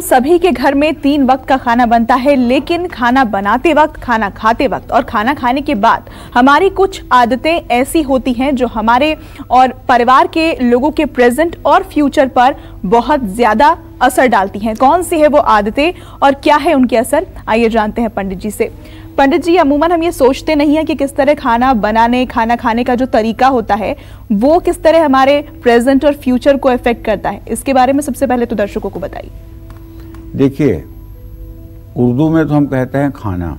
सभी के घर में 3 वक्त का खाना बनता है, लेकिन खाना बनाते वक्त, खाना खाते वक्त और खाना खाने के बाद हमारी कुछ आदतें ऐसी होती हैं जो हमारे और परिवार के लोगों के प्रेजेंट और फ्यूचर पर बहुत ज्यादा असर डालती हैं। कौन सी है वो आदतें और क्या है उनके असर, आइए जानते हैं पंडित जी से। पंडित जी, अमूमन हम ये सोचते नहीं है कि किस तरह खाना बनाने, खाना खाने का जो तरीका होता है वो किस तरह हमारे प्रेजेंट और फ्यूचर को इफेक्ट करता है। इसके बारे में सबसे पहले तो दर्शकों को बताइए। देखिए, उर्दू में तो हम कहते हैं खाना,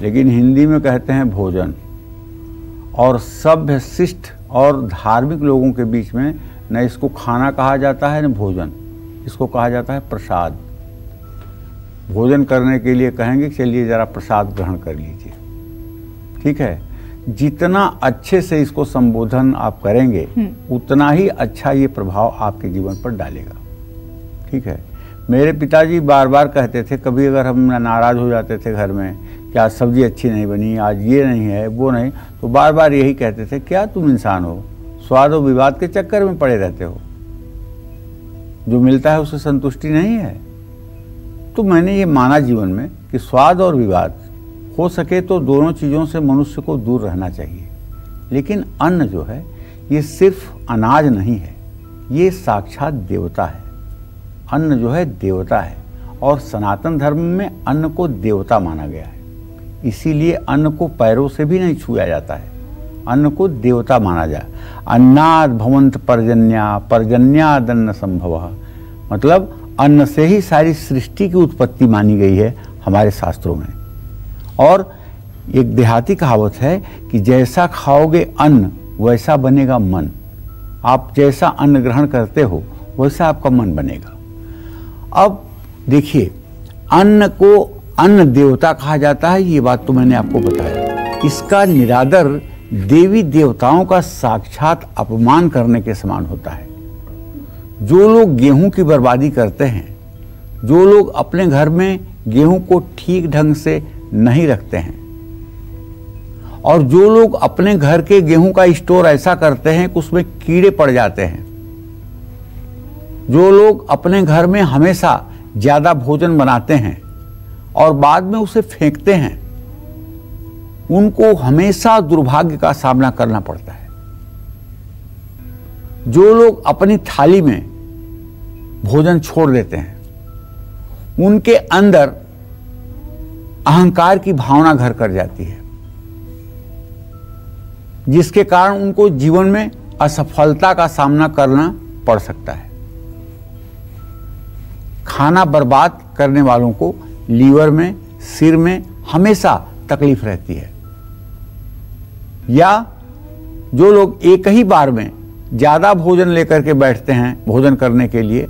लेकिन हिंदी में कहते हैं भोजन। और सभ्य, शिष्ट और धार्मिक लोगों के बीच में न इसको खाना कहा जाता है न भोजन, इसको कहा जाता है प्रसाद। भोजन करने के लिए कहेंगे चलिए ज़रा प्रसाद ग्रहण कर लीजिए, ठीक है। जितना अच्छे से इसको संबोधन आप करेंगे उतना ही अच्छा ये प्रभाव आपके जीवन पर डालेगा, ठीक है। मेरे पिताजी बार बार कहते थे, कभी अगर हम नाराज़ हो जाते थे घर में कि आज सब्ज़ी अच्छी नहीं बनी, आज ये नहीं है वो नहीं, तो बार बार यही कहते थे, क्या तुम इंसान हो, स्वाद और विवाद के चक्कर में पड़े रहते हो, जो मिलता है उससे संतुष्टि नहीं है। तो मैंने ये माना जीवन में कि स्वाद और विवाद हो सके तो दोनों चीज़ों से मनुष्य को दूर रहना चाहिए। लेकिन अन्न जो है ये सिर्फ अनाज नहीं है, ये साक्षात देवता है। अन्न जो है देवता है और सनातन धर्म में अन्न को देवता माना गया है। इसीलिए अन्न को पैरों से भी नहीं छुआ जाता है, अन्न को देवता माना जाए। अन्नाद भवंत पर्जन्या, पर्जन्याद अन्न संभवः, मतलब अन्न से ही सारी सृष्टि की उत्पत्ति मानी गई है हमारे शास्त्रों में। और एक देहाती कहावत है कि जैसा खाओगे अन्न वैसा बनेगा मन। आप जैसा अन्न ग्रहण करते हो वैसा आपका मन बनेगा। अब देखिए, अन्न को अन्न देवता कहा जाता है, ये बात तो मैंने आपको बताया। इसका निरादर देवी देवताओं का साक्षात अपमान करने के समान होता है। जो लोग गेहूं की बर्बादी करते हैं, जो लोग अपने घर में गेहूं को ठीक ढंग से नहीं रखते हैं, और जो लोग अपने घर के गेहूं का स्टोर ऐसा करते हैं कि उसमें कीड़े पड़ जाते हैं, जो लोग अपने घर में हमेशा ज्यादा भोजन बनाते हैं और बाद में उसे फेंकते हैं, उनको हमेशा दुर्भाग्य का सामना करना पड़ता है। जो लोग अपनी थाली में भोजन छोड़ देते हैं, उनके अंदर अहंकार की भावना घर कर जाती है, जिसके कारण उनको जीवन में असफलता का सामना करना पड़ सकता है। खाना बर्बाद करने वालों को लीवर में, सिर में हमेशा तकलीफ रहती है। या जो लोग एक ही बार में ज़्यादा भोजन लेकर के बैठते हैं भोजन करने के लिए,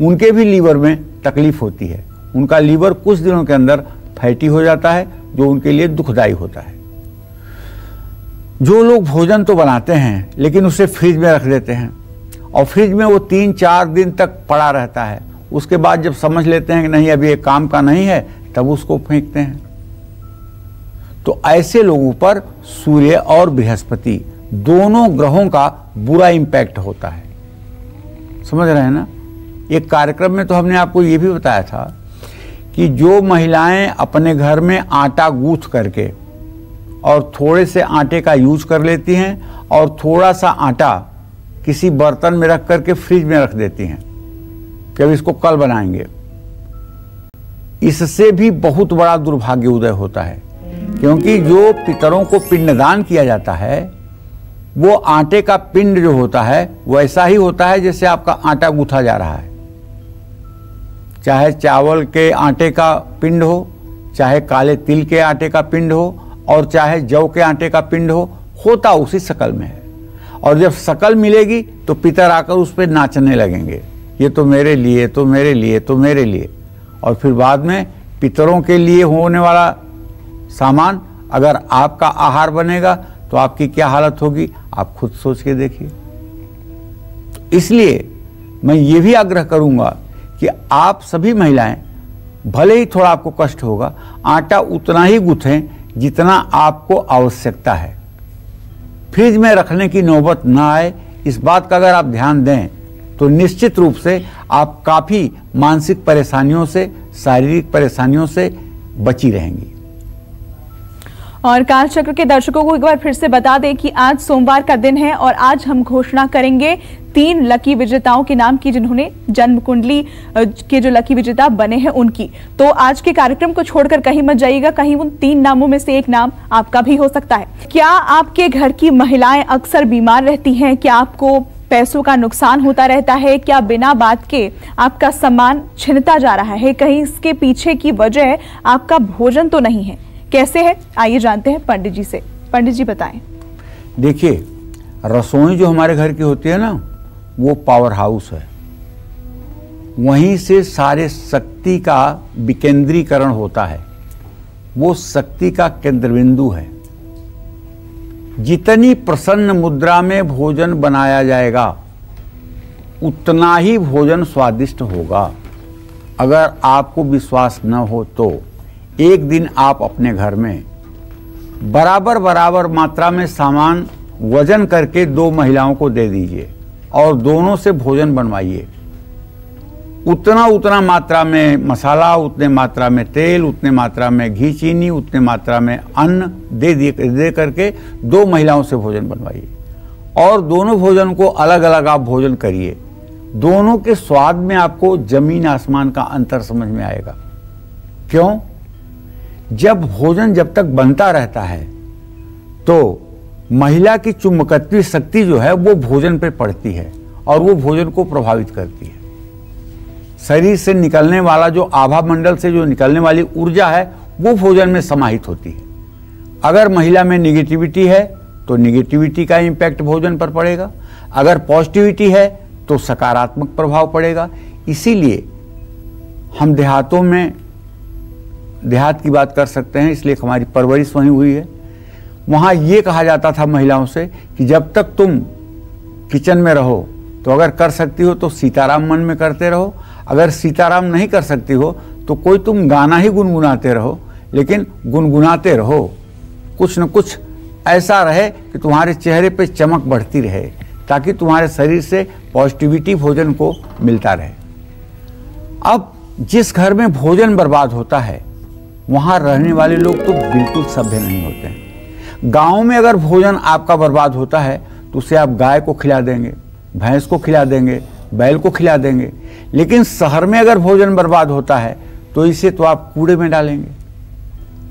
उनके भी लीवर में तकलीफ होती है। उनका लीवर कुछ दिनों के अंदर फैटी हो जाता है, जो उनके लिए दुखदायी होता है। जो लोग भोजन तो बनाते हैं लेकिन उसे फ्रिज में रख देते हैं और फ्रिज में वो 3-4 दिन तक पड़ा रहता है, उसके बाद जब समझ लेते हैं कि नहीं अभी ये काम का नहीं है, तब उसको फेंकते हैं। तो ऐसे लोगों पर सूर्य और बृहस्पति दोनों ग्रहों का बुरा इंपैक्ट होता है। समझ रहे हैं ना। एक कार्यक्रम में तो हमने आपको ये भी बताया था कि जो महिलाएं अपने घर में आटा गूंथ करके और थोड़े से आटे का यूज कर लेती हैं और थोड़ा सा आटा किसी बर्तन में रख करके फ्रिज में रख देती हैं कि अब इसको कल बनाएंगे, इससे भी बहुत बड़ा दुर्भाग्य उदय होता है। क्योंकि जो पितरों को पिंडदान किया जाता है, वो आटे का पिंड जो होता है वैसा ही होता है जैसे आपका आटा गूंथा जा रहा है। चाहे चावल के आटे का पिंड हो, चाहे काले तिल के आटे का पिंड हो, और चाहे जौ के आटे का पिंड हो, होता उसी शकल में है। और जब शकल मिलेगी तो पितर आकर उस पर नाचने लगेंगे, ये तो मेरे लिए, तो मेरे लिए, तो मेरे लिए। और फिर बाद में पितरों के लिए होने वाला सामान अगर आपका आहार बनेगा तो आपकी क्या हालत होगी, आप खुद सोच के देखिए। इसलिए मैं ये भी आग्रह करूंगा कि आप सभी महिलाएं, भले ही थोड़ा आपको कष्ट होगा, आटा उतना ही गूंथें जितना आपको आवश्यकता है। फ्रिज में रखने की नौबत ना आए, इस बात का अगर आप ध्यान दें तो निश्चित रूप से आप काफ़ी मानसिक परेशानियों से, शारीरिक परेशानियों से बची रहेंगी। और कालचक्र के दर्शकों को एक बार फिर से बता दें कि आज सोमवार का दिन है और आज हम घोषणा करेंगे 3 लकी विजेताओं के नाम की, जिन्होंने जन्म कुंडली के जो लकी विजेता बने हैं उनकी। तो आज के कार्यक्रम को छोड़कर कहीं मत जाइएगा, कहीं उन 3 नामों में से एक नाम आपका भी हो सकता है। क्या आपके घर की महिलाएं अक्सर बीमार रहती हैं? क्या आपको पैसों का नुकसान होता रहता है? क्या बिना बात के आपका सम्मान छिनता जा रहा है? कहीं इसके पीछे की वजह आपका भोजन तो नहीं है? कैसे है, आइए जानते हैं पंडित जी से। पंडित जी बताएं। देखिए, रसोई जो हमारे घर की होती है ना, वो पावर हाउस है। वहीं से सारे शक्ति का विकेंद्रीकरण होता है। वो शक्ति का केंद्र बिंदु है। जितनी प्रसन्न मुद्रा में भोजन बनाया जाएगा उतना ही भोजन स्वादिष्ट होगा। अगर आपको विश्वास न हो तो एक दिन आप अपने घर में बराबर मात्रा में सामान वजन करके 2 महिलाओं को दे दीजिए और दोनों से भोजन बनवाइए। उतना मात्रा में मसाला, उतने मात्रा में तेल, उतने मात्रा में घी, चीनी, उतने मात्रा में अन्न दे करके 2 महिलाओं से भोजन बनवाइए और दोनों भोजन को अलग अलग आप भोजन करिए। दोनों के स्वाद में आपको जमीन आसमान का अंतर समझ में आएगा। क्यों? जब भोजन जब तक बनता रहता है तो महिला की चुंबकत्व शक्ति जो है वो भोजन पर पड़ती है और वो भोजन को प्रभावित करती है। शरीर से निकलने वाला जो आभा मंडल से जो निकलने वाली ऊर्जा है वो भोजन में समाहित होती है। अगर महिला में निगेटिविटी है तो निगेटिविटी का इम्पैक्ट भोजन पर पड़ेगा, अगर पॉजिटिविटी है तो सकारात्मक प्रभाव पड़ेगा। इसीलिए हम देहात की बात कर सकते हैं, इसलिए हमारी परवरिश वहीं हुई है। वहाँ ये कहा जाता था महिलाओं से कि जब तक तुम किचन में रहो तो अगर कर सकती हो तो सीताराम मन में करते रहो, अगर सीताराम नहीं कर सकती हो तो कोई तुम गाना ही गुनगुनाते रहो, लेकिन गुनगुनाते रहो। कुछ न कुछ ऐसा रहे कि तुम्हारे चेहरे पे चमक बढ़ती रहे, ताकि तुम्हारे शरीर से पॉजिटिविटी भोजन को मिलता रहे। अब जिस घर में भोजन बर्बाद होता है वहाँ रहने वाले लोग तो बिल्कुल सभ्य नहीं होते हैं। गाँव में अगर भोजन आपका बर्बाद होता है तो उसे आप गाय को खिला देंगे, भैंस को खिला देंगे, बैल को खिला देंगे। लेकिन शहर में अगर भोजन बर्बाद होता है तो इसे तो आप कूड़े में डालेंगे,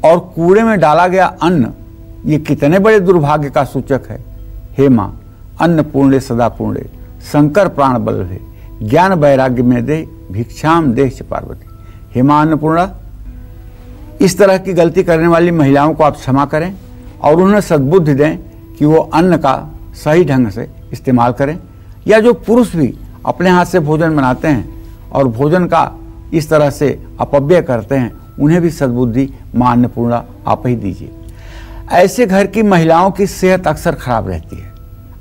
और कूड़े में डाला गया अन्न ये कितने बड़े दुर्भाग्य का सूचक है। हे माँ अन्नपूर्णे सदा पूर्णे शंकर प्राण बल्लभे ज्ञान वैराग्य में दे भिक्षाम देह च पार्वती। हे माँ अन्नपूर्णा, इस तरह की गलती करने वाली महिलाओं को आप क्षमा करें और उन्हें सद्बुद्धि दें कि वो अन्न का सही ढंग से इस्तेमाल करें। या जो पुरुष भी अपने हाथ से भोजन बनाते हैं और भोजन का इस तरह से अपव्यय करते हैं, उन्हें भी सद्बुद्धि मां अन्नपूर्णा आप ही दीजिए। ऐसे घर की महिलाओं की सेहत अक्सर खराब रहती है।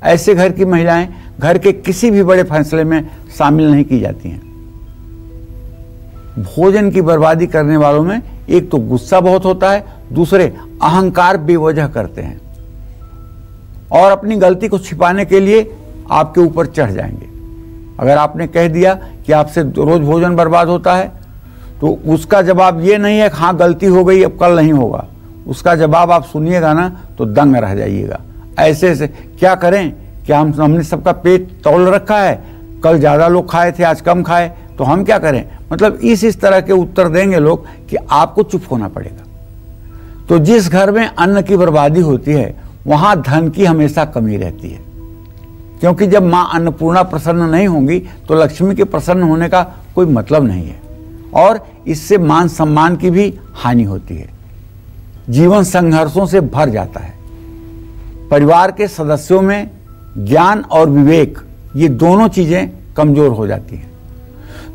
ऐसे घर की महिलाएं घर के किसी भी बड़े फैसले में शामिल नहीं की जाती हैं। भोजन की बर्बादी करने वालों में एक तो गुस्सा बहुत होता है, दूसरे अहंकार बेवजह करते हैं और अपनी गलती को छिपाने के लिए आपके ऊपर चढ़ जाएंगे। अगर आपने कह दिया कि आपसे रोज भोजन बर्बाद होता है तो उसका जवाब ये नहीं है कि हाँ गलती हो गई अब कल नहीं होगा। उसका जवाब आप सुनिएगा ना तो दंग रह जाइएगा। ऐसे क्या करें, क्या हमने सबका पेट तौल रखा है, कल ज़्यादा लोग खाए थे आज कम खाए तो हम क्या करें। मतलब इस तरह के उत्तर देंगे लोग कि आपको चुप होना पड़ेगा। तो जिस घर में अन्न की बर्बादी होती है वहाँ धन की हमेशा कमी रहती है, क्योंकि जब माँ अन्नपूर्णा प्रसन्न नहीं होंगी तो लक्ष्मी के प्रसन्न होने का कोई मतलब नहीं है और इससे मान सम्मान की भी हानि होती है। जीवन संघर्षों से भर जाता है। परिवार के सदस्यों में ज्ञान और विवेक ये दोनों चीजें कमजोर हो जाती हैं।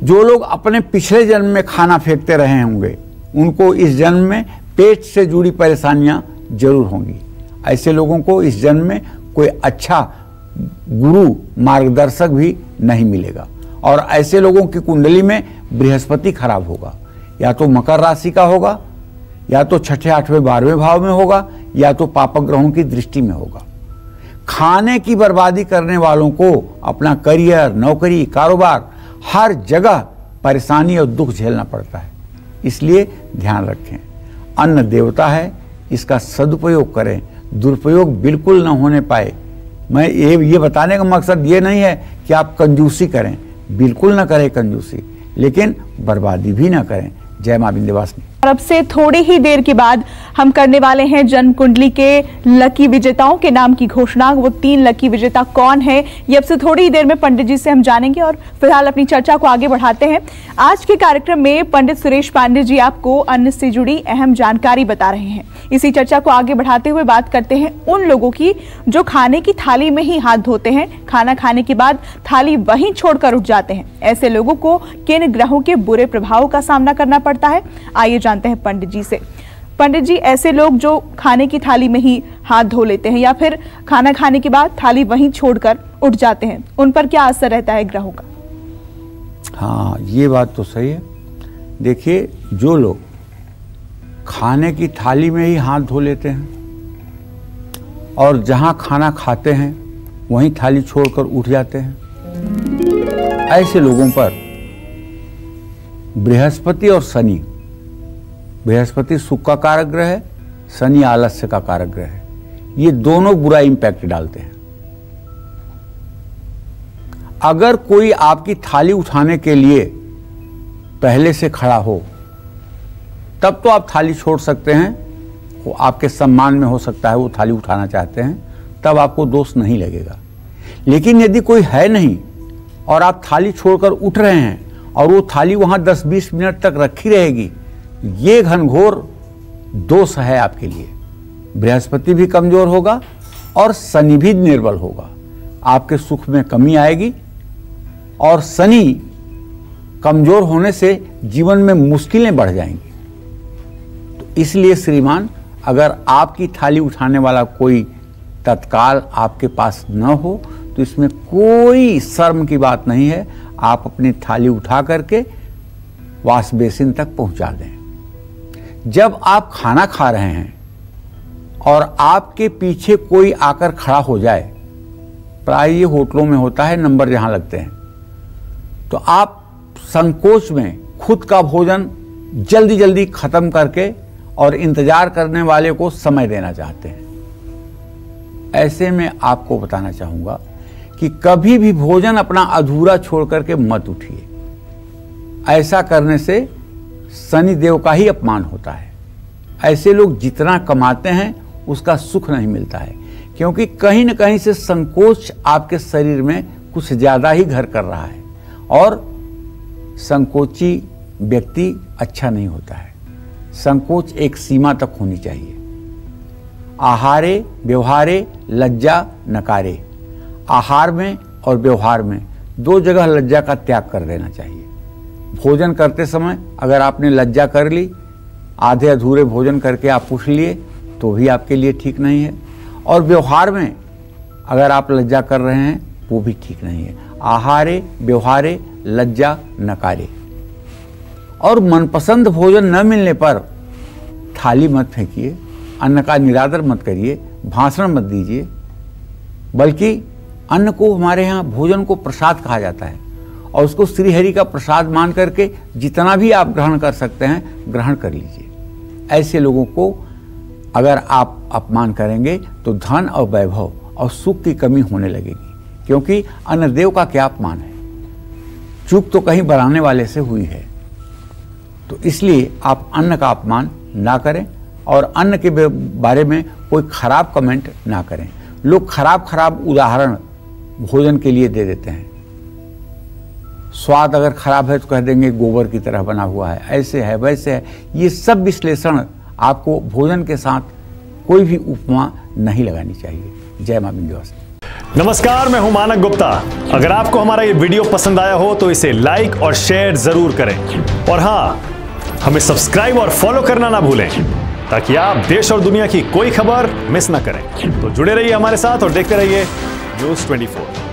जो लोग अपने पिछले जन्म में खाना फेंकते रहे होंगे उनको इस जन्म में पेट से जुड़ी परेशानियां जरूर होंगी। ऐसे लोगों को इस जन्म में कोई अच्छा गुरु मार्गदर्शक भी नहीं मिलेगा और ऐसे लोगों की कुंडली में बृहस्पति खराब होगा। या तो मकर राशि का होगा, या तो छठे, आठवें, 12वें भाव में होगा, या तो पापक ग्रहों की दृष्टि में होगा। खाने की बर्बादी करने वालों को अपना करियर, नौकरी, कारोबार, हर जगह परेशानी और दुख झेलना पड़ता है। इसलिए ध्यान रखें, अन्न देवता है, इसका सदुपयोग करें, दुरुपयोग बिल्कुल न होने पाए। मैं ये बताने का मकसद ये नहीं है कि आप कंजूसी करें, बिल्कुल ना करें कंजूसी, लेकिन बर्बादी भी ना करें। जय मां विंध्यवासिनी। और अब से थोड़ी ही देर के बाद हम करने वाले हैं जन्म कुंडली के लकी विजेताओं के नाम की घोषणा। वो 3 लकी विजेता कौन है, ये अब से थोड़ी ही देर में पंडित जी से हम जानेंगे। और फिलहाल अपनी चर्चा को आगे बढ़ाते हैं। आज के कार्यक्रम में पंडित सुरेश पांडे जी आपको अन्न से जुड़ी अहम जानकारी बता रहे हैं। इसी चर्चा को आगे बढ़ाते हुए बात करते हैं उन लोगों की जो खाने की थाली में ही हाथ धोते हैं, खाना खाने के बाद थाली वहीं छोड़कर उठ जाते हैं। ऐसे लोगों को किन ग्रहों के बुरे प्रभावों का सामना करना पड़ता है, आइए जानते हैं पंडित जी से। पंडित जी, ऐसे लोग जो खाने की थाली में ही हाथ धो लेते हैं या फिर खाना खाने के बाद थाली वहीं छोड़कर उठ जाते हैं, उन पर क्या असर रहता है ग्रहों का? हाँ, ये बात तो सही है। देखिए, जो लोग खाने की थाली में ही हाथ धो लेते हैं और जहां खाना खाते हैं वहीं थाली छोड़कर उठ जाते हैं, ऐसे लोगों पर बृहस्पति और शनि, बृहस्पति सुख का कारक ग्रह है, शनि आलस्य का कारक ग्रह है, ये दोनों बुरा इंपैक्ट डालते हैं। अगर कोई आपकी थाली उठाने के लिए पहले से खड़ा हो तब तो आप थाली छोड़ सकते हैं, वो आपके सम्मान में हो सकता है, वो थाली उठाना चाहते हैं, तब आपको दोष नहीं लगेगा। लेकिन यदि कोई है नहीं और आप थाली छोड़कर उठ रहे हैं और वो थाली वहां 10-20 मिनट तक रखी रहेगी, ये घनघोर दोष है आपके लिए। बृहस्पति भी कमजोर होगा और शनि भी निर्बल होगा, आपके सुख में कमी आएगी और शनि कमजोर होने से जीवन में मुश्किलें बढ़ जाएंगी। तो इसलिए श्रीमान, अगर आपकी थाली उठाने वाला कोई तत्काल आपके पास न हो तो इसमें कोई शर्म की बात नहीं है, आप अपनी थाली उठा करके वाश बेसिन तक पहुंचा दें। जब आप खाना खा रहे हैं और आपके पीछे कोई आकर खड़ा हो जाए, प्राय ये होटलों में होता है, नंबर जहां लगते हैं, तो आप संकोच में खुद का भोजन जल्दी जल्दी खत्म करके और इंतजार करने वाले को समय देना चाहते हैं। ऐसे में आपको बताना चाहूंगा कि कभी भी भोजन अपना अधूरा छोड़ करके मत उठिए। ऐसा करने से शनि देव का ही अपमान होता है। ऐसे लोग जितना कमाते हैं उसका सुख नहीं मिलता है, क्योंकि कहीं न कहीं से संकोच आपके शरीर में कुछ ज्यादा ही घर कर रहा है और संकोची व्यक्ति अच्छा नहीं होता है। संकोच एक सीमा तक होनी चाहिए। आहारे व्यवहारे लज्जा नकारे, आहार में और व्यवहार में 2 जगह लज्जा का त्याग कर देना चाहिए। भोजन करते समय अगर आपने लज्जा कर ली, आधे अधूरे भोजन करके आप उठ लिए, तो भी आपके लिए ठीक नहीं है। और व्यवहार में अगर आप लज्जा कर रहे हैं, वो भी ठीक नहीं है। आहारे व्यवहारे लज्जा नकारे। और मनपसंद भोजन न मिलने पर थाली मत फेंकिए, अन्न का निरादर मत करिए, भाषण मत दीजिए, बल्कि अन्न को, हमारे यहाँ भोजन को प्रसाद कहा जाता है और उसको श्रीहरि का प्रसाद मान करके जितना भी आप ग्रहण कर सकते हैं ग्रहण कर लीजिए। ऐसे लोगों को अगर आप अपमान करेंगे तो धन और वैभव और सुख की कमी होने लगेगी, क्योंकि अन्नदेव का क्या अपमान है। चूक तो कहीं बनाने वाले से हुई है। तो इसलिए आप अन्न का अपमान ना करें और अन्न के बारे में कोई खराब कमेंट ना करें। लोग खराब उदाहरण भोजन के लिए दे देते हैं। स्वाद अगर खराब है तो कह देंगे गोबर की तरह बना हुआ है, ऐसे है वैसे है। ये सब विश्लेषण आपको भोजन के साथ कोई भी उपमा नहीं लगानी चाहिए। जय मां विंध्यवासिनी। नमस्कार, मैं हूं मानक गुप्ता। अगर आपको हमारा ये वीडियो पसंद आया हो तो इसे लाइक और शेयर जरूर करें और हाँ, हमें सब्सक्राइब और फॉलो करना ना भूलें ताकि आप देश और दुनिया की कोई खबर मिस ना करें। तो जुड़े रहिए हमारे साथ और देखते रहिए न्यूज़ 24।